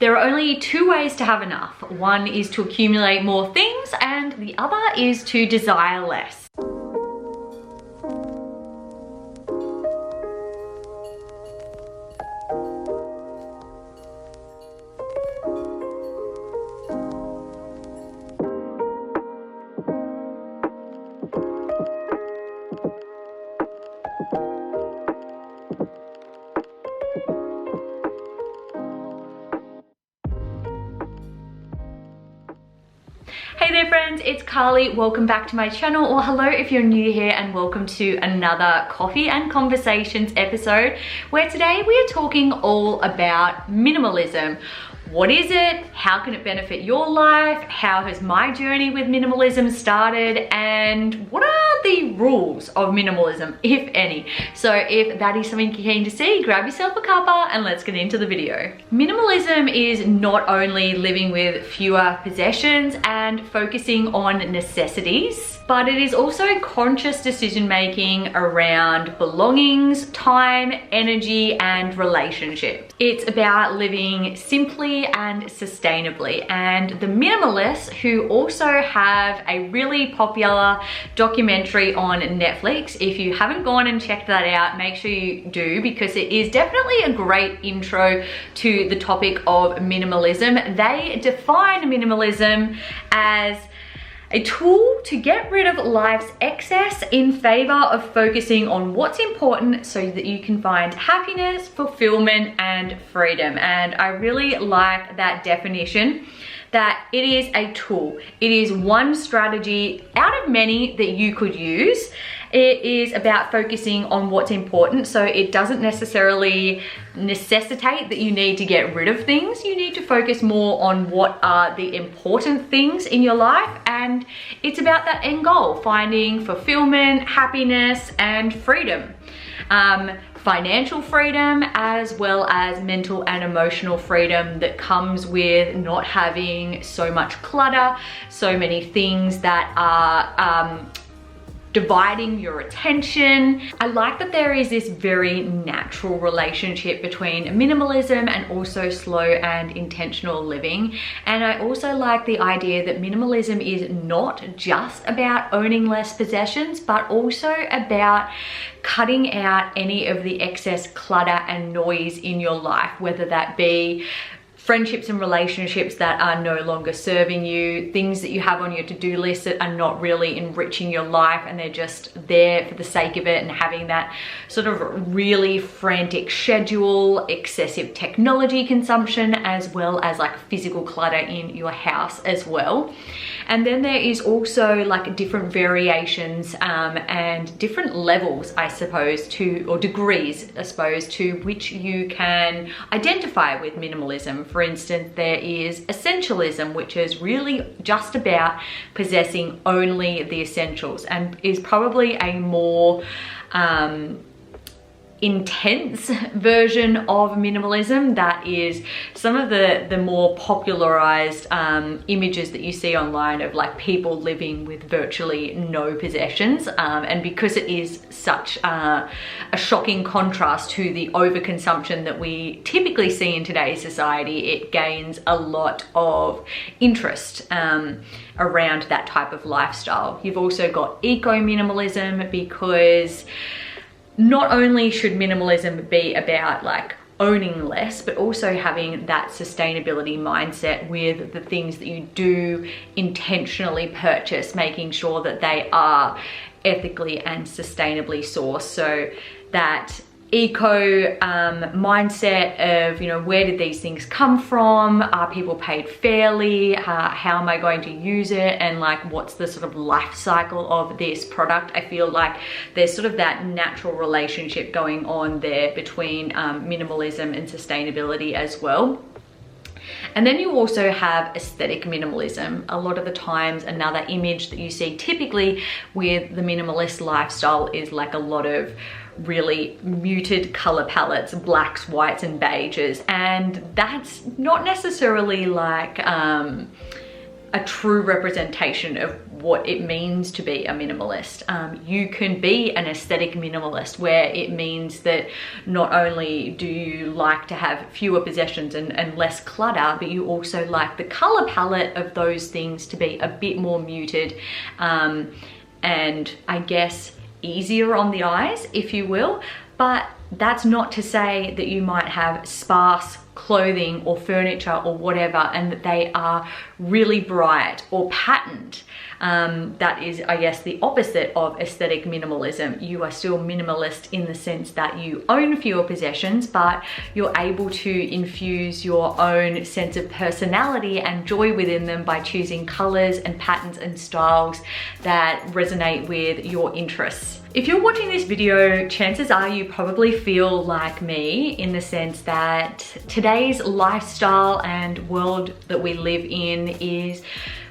There are only two ways to have enough. One is to accumulate more things and the other is to desire less. Hey there friends, it's Carly. Welcome back to my channel, or hello if you're new here, and welcome to another Coffee and Conversations episode where today we are talking all about minimalism. What is it? How can it benefit your life? How has my journey with minimalism started? And what are the rules of minimalism, if any? So if that is something you're keen to see, grab yourself a cuppa and let's get into the video. Minimalism is not only living with fewer possessions and focusing on necessities, but it is also conscious decision making around belongings, time, energy, and relationships. It's about living simply and sustainably. And the minimalists, who also have a really popular documentary on Netflix, if you haven't gone and checked that out, make sure you do, because it is definitely a great intro to the topic of minimalism. They define minimalism as a tool to get rid of life's excess in favor of focusing on what's important so that you can find happiness, fulfillment, and freedom. And I really like that definition, that it is a tool. It is one strategy out of many that you could use. It is about focusing on what's important, so it doesn't necessarily necessitate that you need to get rid of things. You need to focus more on what are the important things in your life, and it's about that end goal, finding fulfillment, happiness, and freedom. Financial freedom, as well as mental and emotional freedom that comes with not having so much clutter, so many things that are dividing your attention. I like that there is this very natural relationship between minimalism and also slow and intentional living. And I also like the idea that minimalism is not just about owning less possessions, but also about cutting out any of the excess clutter and noise in your life, whether that be friendships and relationships that are no longer serving you, things that you have on your to-do list that are not really enriching your life and they're just there for the sake of it, and having that sort of really frantic schedule, excessive technology consumption, as well as like physical clutter in your house as well. And then there is also like different variations and different levels, I suppose, or degrees, I suppose, to which you can identify with minimalism. For instance, there is essentialism, which is really just about possessing only the essentials, and is probably a more intense version of minimalism. That is some of the more popularized images that you see online of like people living with virtually no possessions, and because it is such a shocking contrast to the overconsumption that we typically see in today's society, it gains a lot of interest around that type of lifestyle. You've also got eco-minimalism, because not only should minimalism be about like owning less, but also having that sustainability mindset with the things that you do intentionally purchase, making sure that they are ethically and sustainably sourced. So that eco mindset of, you know, where did these things come from? Are people paid fairly? How am I going to use it? And like, what's the sort of life cycle of this product? I feel like there's sort of that natural relationship going on there between minimalism and sustainability as well. And then you also have aesthetic minimalism. A lot of the times, another image that you see typically with the minimalist lifestyle is like a lot of really muted color palettes, blacks, whites, and beiges. And that's not necessarily like a true representation of what it means to be a minimalist. You can be an aesthetic minimalist, where it means that not only do you like to have fewer possessions and less clutter, but you also like the color palette of those things to be a bit more muted, and I guess easier on the eyes, if you will. But that's not to say that you might have sparse clothing or furniture or whatever, and that they are really bright or patterned. That is, I guess, the opposite of aesthetic minimalism. You are still minimalist in the sense that you own fewer possessions, but you're able to infuse your own sense of personality and joy within them by choosing colors and patterns and styles that resonate with your interests. If you're watching this video, chances are you probably feel like me, in the sense that today's lifestyle and world that we live in is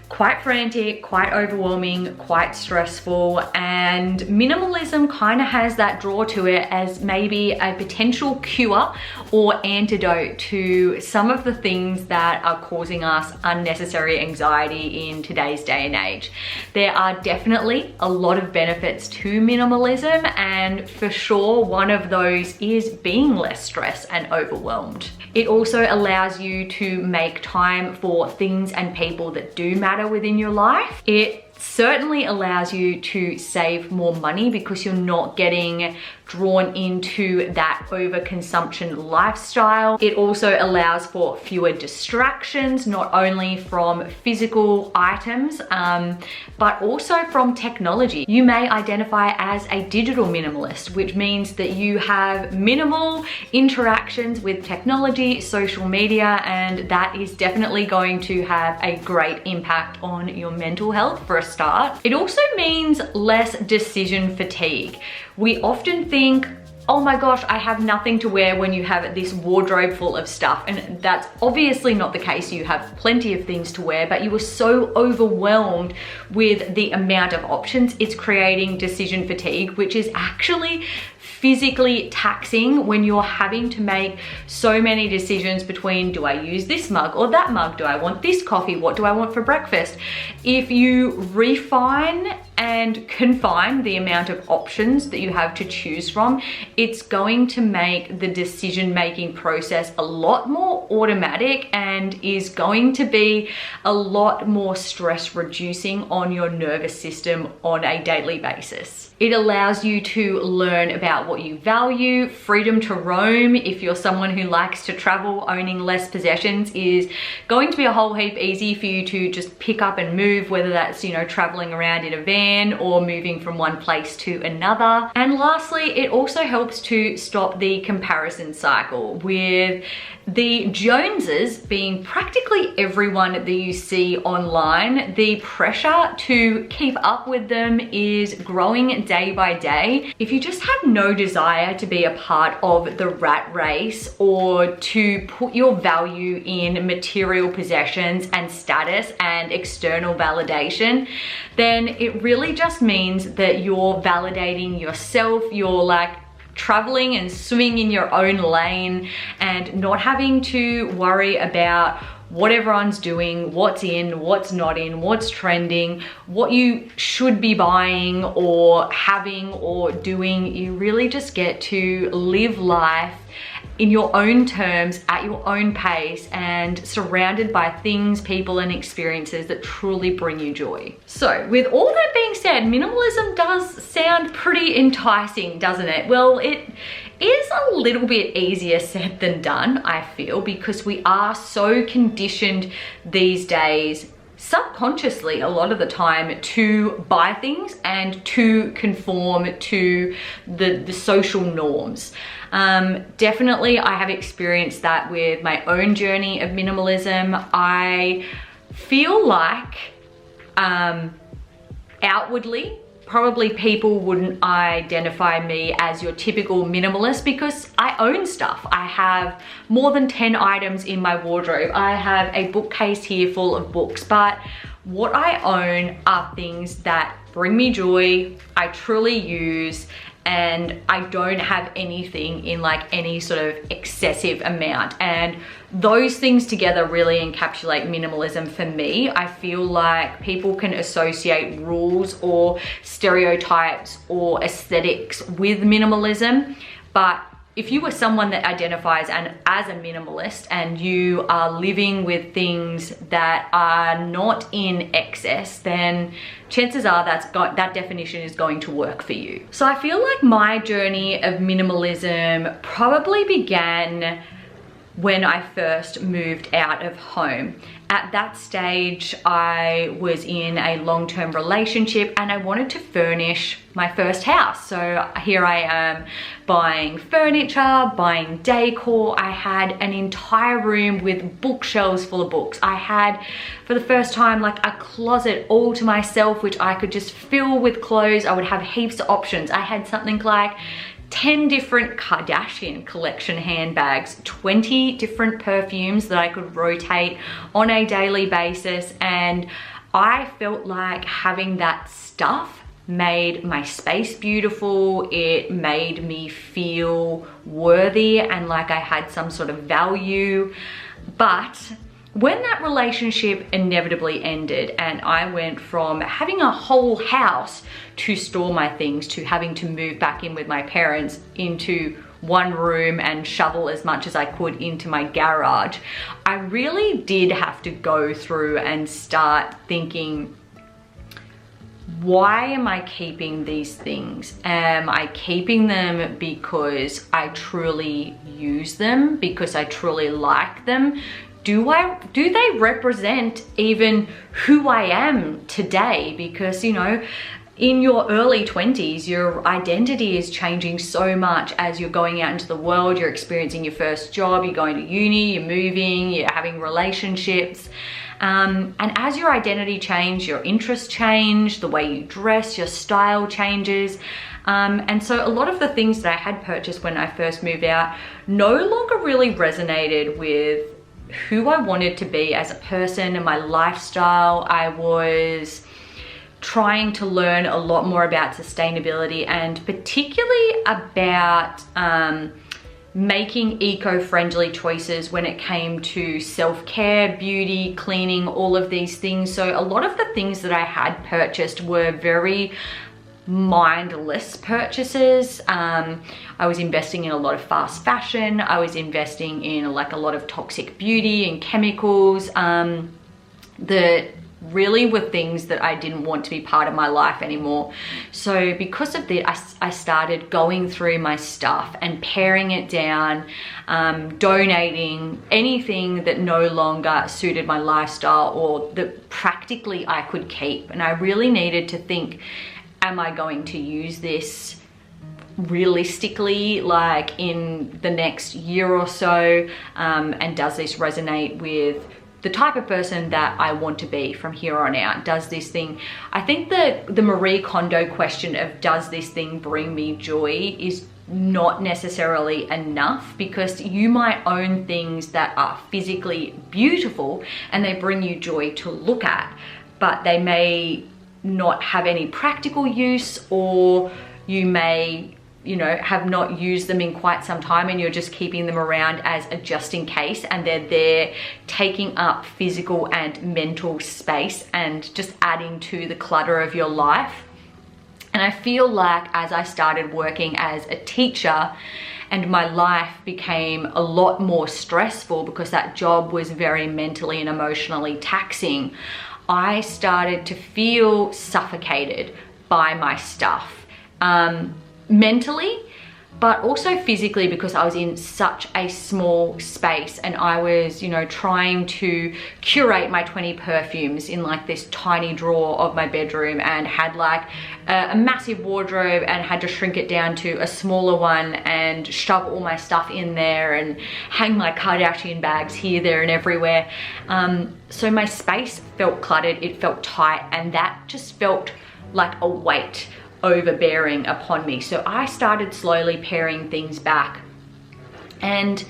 quite frantic, quite overwhelming, quite stressful, and minimalism kind of has that draw to it as maybe a potential cure or antidote to some of the things that are causing us unnecessary anxiety in today's day and age. There are definitely a lot of benefits to minimalism, and for sure one of those is being less stressed and overwhelmed. It also allows you to make time for things and people that do matter within your life. It certainly allows you to save more money because you're not getting drawn into that overconsumption lifestyle. It also allows for fewer distractions, not only from physical items, but also from technology. You may identify as a digital minimalist, which means that you have minimal interactions with technology, social media, and that is definitely going to have a great impact on your mental health for a start. It also means less decision fatigue. We often think, oh my gosh, I have nothing to wear, when you have this wardrobe full of stuff. And that's obviously not the case. You have plenty of things to wear, but you are so overwhelmed with the amount of options. It's creating decision fatigue, which is actually physically taxing when you're having to make so many decisions between, do I use this mug or that mug? Do I want this coffee? What do I want for breakfast? If you refine and confine the amount of options that you have to choose from, it's going to make the decision-making process a lot more automatic and is going to be a lot more stress reducing on your nervous system on a daily basis. It allows you to learn about what you value. Freedom to roam, if you're someone who likes to travel, owning less possessions is going to be a whole heap easy for you to just pick up and move, whether that's, you know, traveling around in a van or moving from one place to another. And lastly, it also helps to stop the comparison cycle, with the Joneses being practically everyone that you see online. The pressure to keep up with them is growing day by day. If you just have no desire to be a part of the rat race, or to put your value in material possessions and status and external validation, then it really just means that you're validating yourself. You're like traveling and swimming in your own lane and not having to worry about what everyone's doing, what's in, what's not in, what's trending, what you should be buying or having or doing. You really just get to live life in your own terms, at your own pace, and surrounded by things, people, and experiences that truly bring you joy. So with all that being said, minimalism does sound pretty enticing, doesn't it? Well, it is a little bit easier said than done, I feel, because we are so conditioned these days, subconsciously a lot of the time, to buy things and to conform to the social norms. Definitely I have experienced that with my own journey of minimalism. I feel like outwardly, probably people wouldn't identify me as your typical minimalist, because I own stuff. I have more than 10 items in my wardrobe. I have a bookcase here full of books, but what I own are things that bring me joy, I truly use, and I don't have anything in like any sort of excessive amount. And those things together really encapsulate minimalism for me. I feel like people can associate rules or stereotypes or aesthetics with minimalism, but if you were someone that identifies as a minimalist and you are living with things that are not in excess, then chances are that definition is going to work for you. So I feel like my journey of minimalism probably began when I first moved out of home. At that stage, I was in a long-term relationship and I wanted to furnish my first house. So here I am buying furniture, buying decor. I had an entire room with bookshelves full of books. I had, for the first time, like a closet all to myself, which I could just fill with clothes. I would have heaps of options. I had something like 10 different Kardashian collection handbags, 20 different perfumes that I could rotate on a daily basis. And I felt like having that stuff made my space beautiful. It made me feel worthy and like I had some sort of value. But when that relationship inevitably ended and I went from having a whole house to store my things to having to move back in with my parents into one room and shovel as much as I could into my garage, I really did have to go through and start thinking, why am I keeping these things? Am I keeping them because I truly use them, because I truly like them? Do they represent even who I am today? Because, you know, in your early 20s, your identity is changing so much as you're going out into the world, you're experiencing your first job, you're going to uni, you're moving, you're having relationships. And as your identity changes, your interests change, the way you dress, your style changes. And so a lot of the things that I had purchased when I first moved out no longer really resonated with who I wanted to be as a person and my lifestyle. I was trying to learn a lot more about sustainability and particularly about making eco-friendly choices when it came to self-care, beauty, cleaning, all of these things. So a lot of the things that I had purchased were very mindless purchases. I was investing in a lot of fast fashion. I was investing in like a lot of toxic beauty and chemicals that really were things that I didn't want to be part of my life anymore. So because of that, I started going through my stuff and paring it down, donating anything that no longer suited my lifestyle or that practically I could keep. And I really needed to think, am I going to use this realistically, like in the next year or so? And does this resonate with the type of person that I want to be from here on out? Does this thing, I think the Marie Kondo question of does this thing bring me joy is not necessarily enough, because you might own things that are physically beautiful and they bring you joy to look at, but they may not have any practical use, or you may, you know, have not used them in quite some time and you're just keeping them around as a just in case, and they're there taking up physical and mental space and just adding to the clutter of your life. And I feel like as I started working as a teacher and my life became a lot more stressful because that job was very mentally and emotionally taxing, I started to feel suffocated by my stuff. Mentally, but also physically, because I was in such a small space and I was, you know, trying to curate my 20 perfumes in like this tiny drawer of my bedroom, and had like a massive wardrobe and had to shrink it down to a smaller one and shove all my stuff in there and hang my Kardashian bags here, there and everywhere. So my space felt cluttered, it felt tight, and that just felt like a weight overbearing upon me. So I started slowly paring things back. And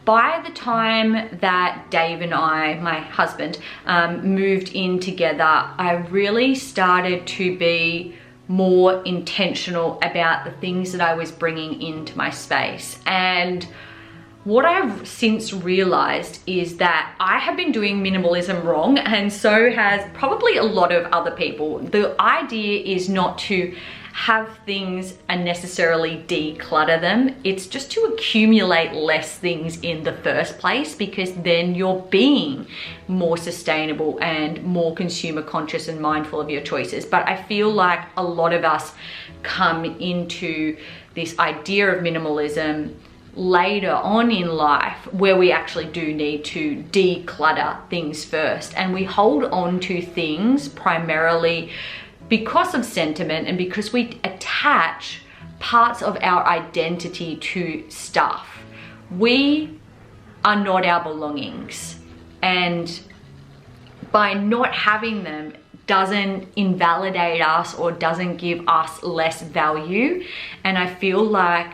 by the time that Dave and I, my husband, moved in together, I really started to be more intentional about the things that I was bringing into my space. And what I've since realized is that I have been doing minimalism wrong, and so has probably a lot of other people. The idea is not to have things and necessarily declutter them. It's just to accumulate less things in the first place, because then you're being more sustainable and more consumer conscious and mindful of your choices. But I feel like a lot of us come into this idea of minimalism later on in life, where we actually do need to declutter things first, and we hold on to things primarily because of sentiment and because we attach parts of our identity to stuff. We are not our belongings, and by not having them doesn't invalidate us or doesn't give us less value. And I feel like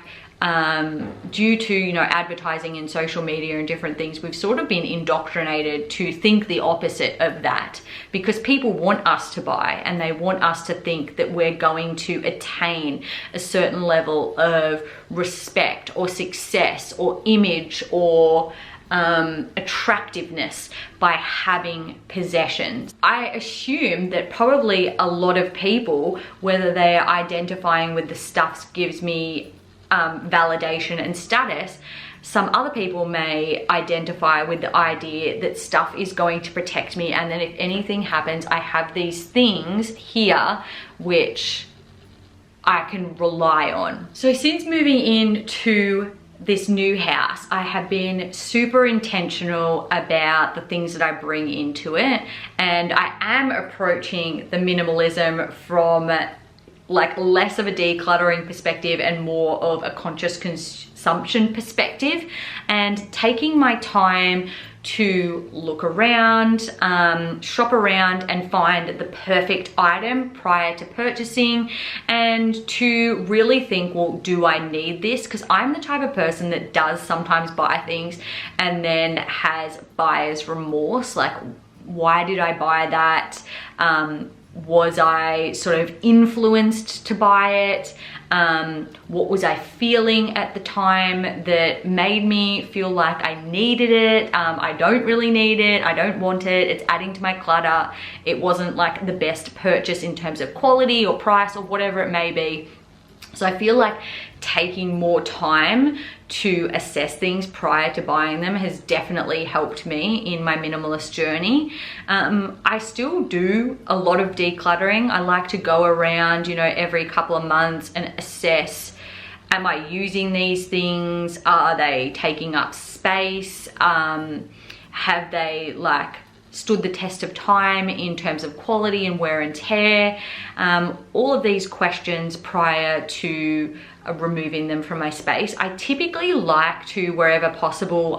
due to, you know, advertising and social media and different things, we've sort of been indoctrinated to think the opposite of that, because people want us to buy and they want us to think that we're going to attain a certain level of respect or success or image or attractiveness by having possessions. I assume that probably a lot of people, whether they're identifying with the stuff gives me validation and status, some other people may identify with the idea that stuff is going to protect me, and then if anything happens, I have these things here which I can rely on. So since moving into this new house, I have been super intentional about the things that I bring into it, and I am approaching the minimalism from like less of a decluttering perspective and more of a conscious consumption perspective, and taking my time to look around, shop around and find the perfect item prior to purchasing, and to really think, well, do I need this? Because I'm the type of person that does sometimes buy things and then has buyer's remorse, like, why did I buy that? Was I sort of influenced to buy it? What was I feeling at the time that made me feel like I needed it? I don't really need it. I don't want it. It's adding to my clutter. It wasn't like the best purchase in terms of quality or price or whatever it may be. So I feel like taking more time to assess things prior to buying them has definitely helped me in my minimalist journey. I still do a lot of decluttering. I like to go around, you know, every couple of months and assess, am I using these things? Are they taking up space? Have they like stood the test of time in terms of quality and wear and tear? All of these questions prior to removing them from my space. I typically like to, wherever possible,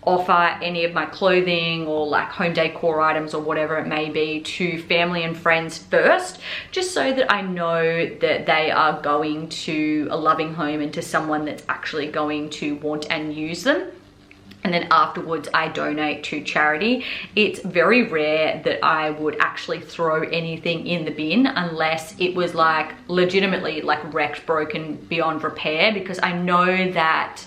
offer any of my clothing or like home decor items or whatever it may be to family and friends first, just so that I know that they are going to a loving home and to someone that's actually going to want and use them. And then afterwards I donate to charity. It's very rare that I would actually throw anything in the bin unless it was like legitimately like wrecked, broken beyond repair, because I know that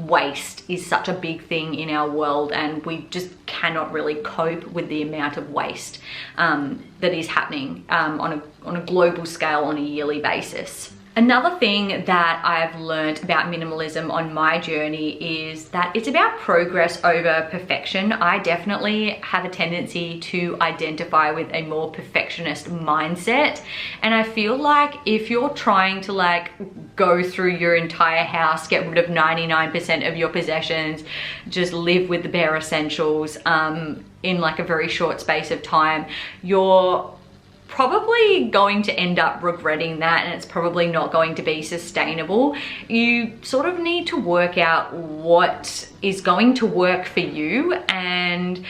waste is such a big thing in our world, and we just cannot really cope with the amount of waste that is happening on a global scale on a yearly basis. Another thing that I've learned about minimalism on my journey is that it's about progress over perfection. I definitely have a tendency to identify with a more perfectionist mindset. And I feel like if you're trying to like go through your entire house, get rid of 99% of your possessions, just live with the bare essentials in like a very short space of time, you're probably going to end up regretting that, and it's probably not going to be sustainable. You sort of need to work out what is going to work for you and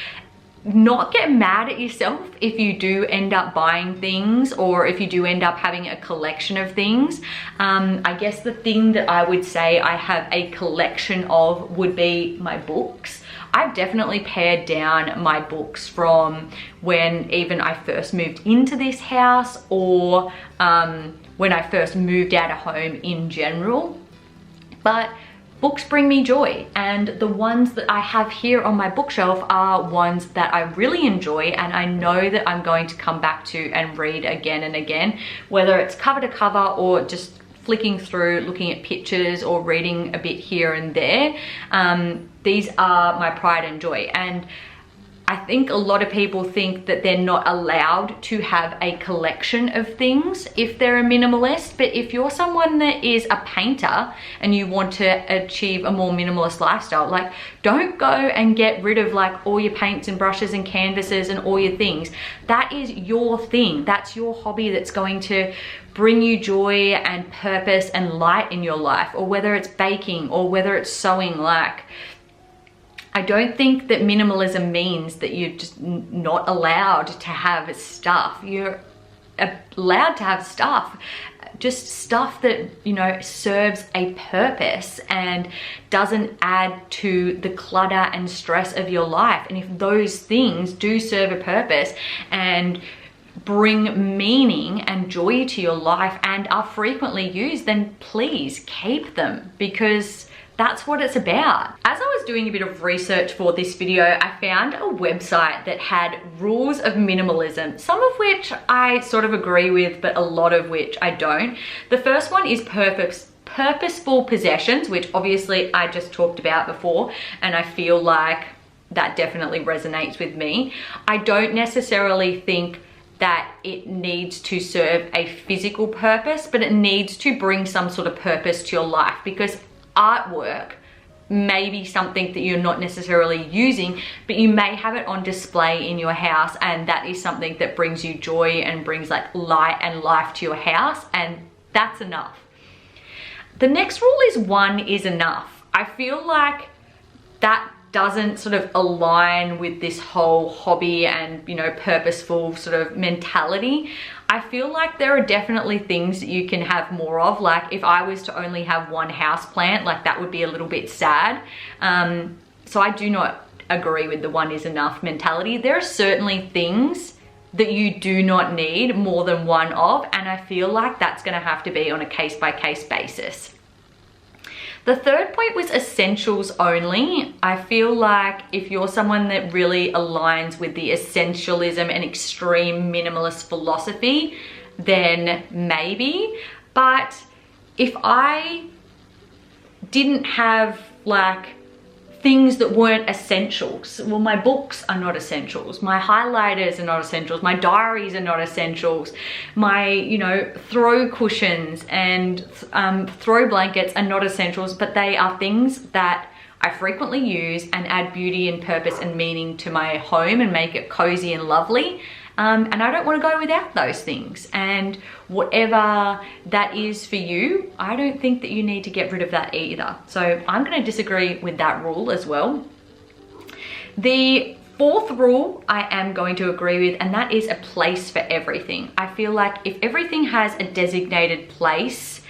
not get mad at yourself if you do end up buying things or if you do end up having a collection of things. I guess the thing that I would say I have a collection of would be my books. I've definitely pared down my books from when even I first moved into this house, or when I first moved out of home in general. But books bring me joy, and the ones that I have here on my bookshelf are ones that I really enjoy, and I know that I'm going to come back to and read again and again, whether it's cover to cover or just flicking through, looking at pictures or reading a bit here and there. These are my pride and joy. And I think a lot of people think that they're not allowed to have a collection of things if they're a minimalist. But if you're someone that is a painter and you want to achieve a more minimalist lifestyle, like, don't go and get rid of like all your paints and brushes and canvases and all your things. That is your thing. That's your hobby that's going to bring you joy and purpose and light in your life. Or whether it's baking or whether it's sewing, like, I don't think that minimalism means that you're just not allowed to have stuff. You're allowed to have stuff, just stuff that, you know, serves a purpose and doesn't add to the clutter and stress of your life. And if those things do serve a purpose and bring meaning and joy to your life and are frequently used, then please keep them, because that's what it's about. As I was doing a bit of research for this video, I found a website that had rules of minimalism, some of which I sort of agree with, but a lot of which I don't. The first one is purposeful possessions, which obviously I just talked about before, and I feel like that definitely resonates with me. I don't necessarily think that it needs to serve a physical purpose, but it needs to bring some sort of purpose to your life, because artwork may be something that you're not necessarily using, but you may have it on display in your house, and that is something that brings you joy and brings like light and life to your house, and that's enough. The next rule is one is enough. I feel like that doesn't sort of align with this whole hobby and, you know, purposeful sort of mentality. I feel like there are definitely things that you can have more of. Like, if I was to only have one house plant, like, that would be a little bit sad. So I do not agree with the one is enough mentality. There are certainly things that you do not need more than one of, and I feel like that's gonna have to be on a case-by-case basis. The third point was essentials only. I feel like if you're someone that really aligns with the essentialism and extreme minimalist philosophy, then maybe. But if I didn't have like things that weren't essentials, well, my books are not essentials, my highlighters are not essentials, my diaries are not essentials, my, you know, throw cushions and throw blankets are not essentials, but they are things that I frequently use and add beauty and purpose and meaning to my home and make it cozy and lovely. And I don't want to go without those things. And whatever that is for you, I don't think that you need to get rid of that either. So I'm going to disagree with that rule as well. The fourth rule I am going to agree with, and that is a place for everything. I feel like if everything has a designated place,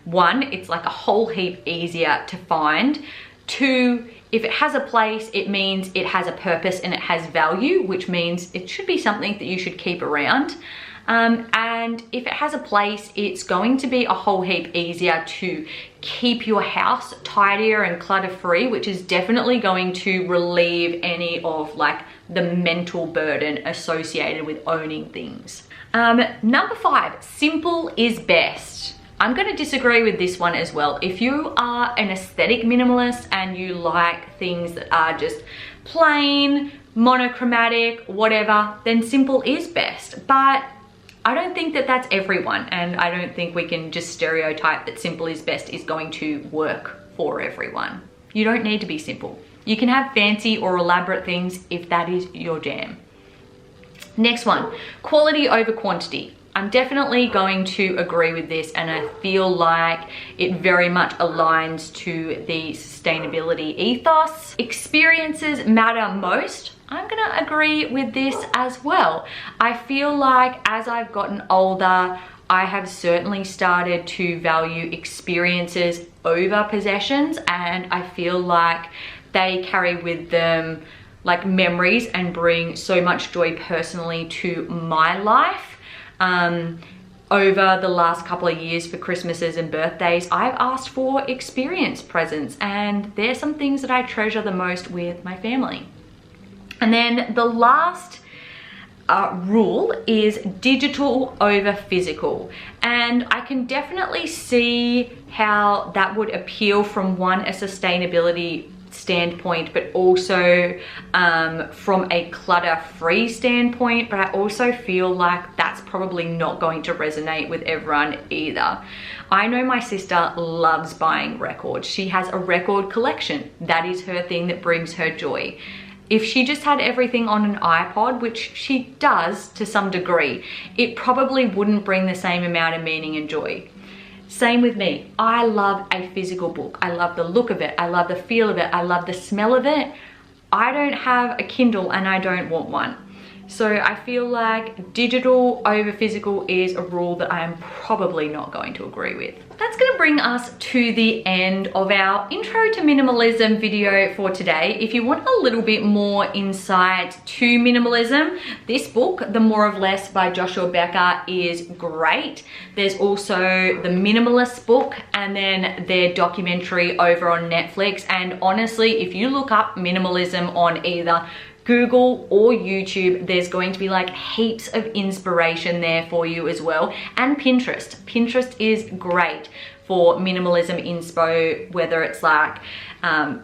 one, it's like a whole heap easier to find. Two, if it has a place, it means it has a purpose and it has value, which means it should be something that you should keep around. And if it has a place, it's going to be a whole heap easier to keep your house tidier and clutter-free, which is definitely going to relieve any of like the mental burden associated with owning things. Number 5, simple is best. I'm going to disagree with this one as well. If you are an aesthetic minimalist and you like things that are just plain, monochromatic, whatever, then simple is best. But I don't think that that's everyone, and I don't think we can just stereotype that simple is best is going to work for everyone. You don't need to be simple. You can have fancy or elaborate things if that is your jam. Next one, quality over quantity. I'm definitely going to agree with this, and I feel like it very much aligns to the sustainability ethos. Experiences matter most. I'm gonna agree with this as well. I feel like as I've gotten older, I have certainly started to value experiences over possessions, and I feel like they carry with them like memories and bring so much joy personally to my life. Over the last couple of years for Christmases and birthdays, I've asked for experience presents, and there's some things that I treasure the most with my family. And then the last rule is digital over physical, and I can definitely see how that would appeal from one, a sustainability standpoint, but also from a clutter-free standpoint. But I also feel like that's probably not going to resonate with everyone either. I know my sister loves buying records. She has a record collection. That is her thing that brings her joy. If she just had everything on an iPod, which she does to some degree, it probably wouldn't bring the same amount of meaning and joy. Same with me. I love a physical book. I love the look of it. I love the feel of it. I love the smell of it. I don't have a Kindle and I don't want one. So I feel like digital over physical is a rule that I am probably not going to agree with. That's going to bring us to the end of our intro to minimalism video for today. If you want a little bit more insight to minimalism, this book, The More of Less by Joshua Becker, is great. There's also the Minimalist book and then their documentary over on Netflix. And honestly, if you look up minimalism on either Google or YouTube, there's going to be like heaps of inspiration there for you as well. And Pinterest. Pinterest is great for minimalism inspo, whether it's like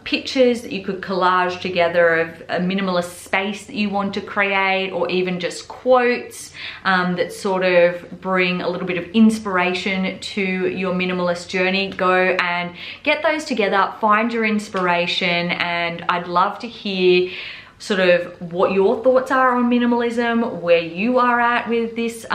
pictures that you could collage together of a minimalist space that you want to create, or even just quotes that sort of bring a little bit of inspiration to your minimalist journey. Go and get those together, find your inspiration, and I'd love to hear sort of what your thoughts are on minimalism, where you are at with this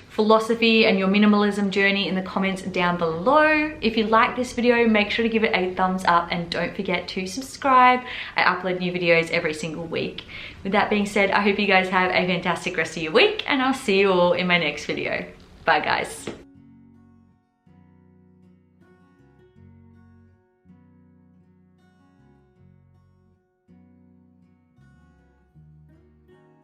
philosophy and your minimalism journey in the comments down below. If you like this video, make sure to give it a thumbs up and don't forget to subscribe. I upload new videos every single week. With that being said, I hope you guys have a fantastic rest of your week, and I'll see you all in my next video. Bye guys.